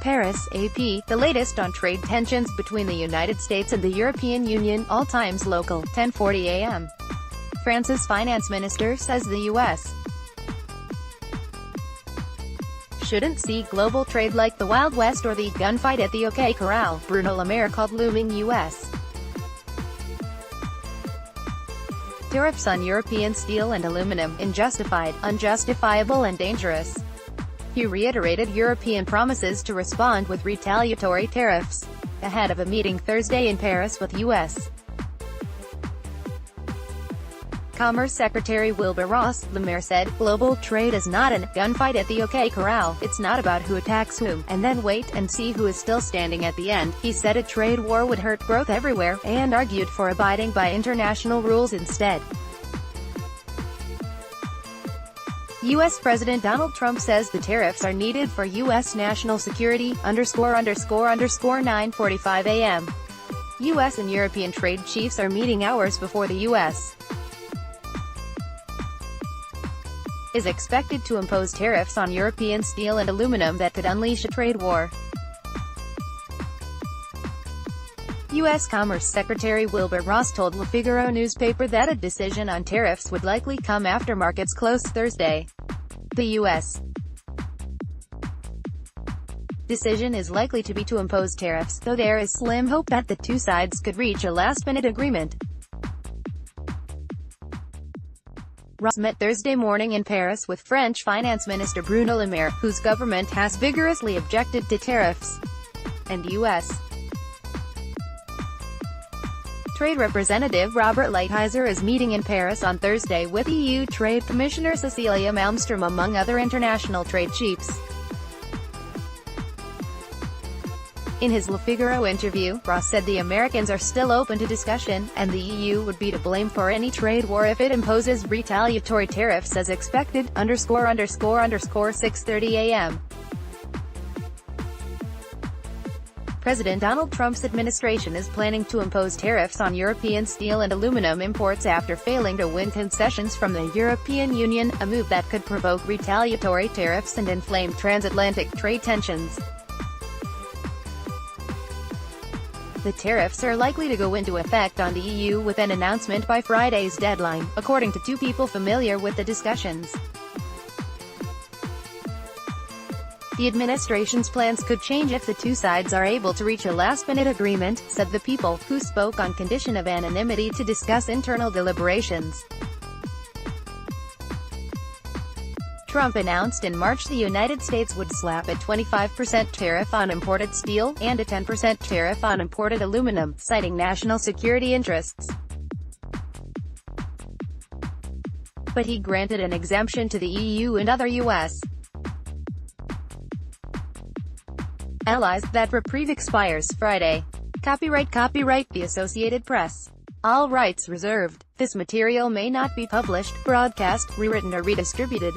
Paris, AP, the latest on trade tensions between the United States and the European Union, all times local, 10:40 a.m. France's finance minister says the U.S. shouldn't see global trade like the Wild West or the gunfight at the OK Corral. Bruno Le Maire called looming U.S. tariffs on European steel and aluminum unjustified, unjustifiable and dangerous. He reiterated European promises to respond with retaliatory tariffs, ahead of a meeting Thursday in Paris with U.S. Commerce Secretary Wilbur. Le Maire said, "Global trade is not a gunfight at the OK Corral. It's not about who attacks whom, and then wait and see who is still standing at the end." He said a trade war would hurt growth everywhere, and argued for abiding by international rules instead. U.S. President Donald Trump says the tariffs are needed for U.S. national security, ____9:45 a.m. U.S. and European trade chiefs are meeting hours before the U.S. is expected to impose tariffs on European steel and aluminum that could unleash a trade war. U.S. Commerce Secretary Wilbur told Le Figaro newspaper that a decision on tariffs would likely come after markets close Thursday. The U.S. decision is likely to be to impose tariffs, though there is slim hope that the two sides could reach a last-minute agreement. Ross met Thursday morning in Paris with French Finance Minister Bruno Le Maire, whose government has vigorously objected to tariffs, and U.S. Trade Representative Robert Lighthizer is meeting in Paris on Thursday with EU Trade Commissioner Cecilia Malmström among other international trade chiefs. In his Le Figaro interview, Ross said the Americans are still open to discussion, and the EU would be to blame for any trade war if it imposes retaliatory tariffs as expected, ___6:30 a.m. President Donald Trump's administration is planning to impose tariffs on European steel and aluminum imports after failing to win concessions from the European Union, a move that could provoke retaliatory tariffs and inflame transatlantic trade tensions. The tariffs are likely to go into effect on the EU with an announcement by Friday's deadline, according to two people familiar with the discussions. The administration's plans could change if the two sides are able to reach a last-minute agreement, said the people, who spoke on condition of anonymity to discuss internal deliberations. Trump announced in March the United States would slap a 25% tariff on imported steel, and a 10% tariff on imported aluminum, citing national security interests. But he granted an exemption to the EU and other U.S. allies. That reprieve expires Friday. Copyright The Associated Press. All rights reserved. This material may not be published, broadcast, rewritten or redistributed.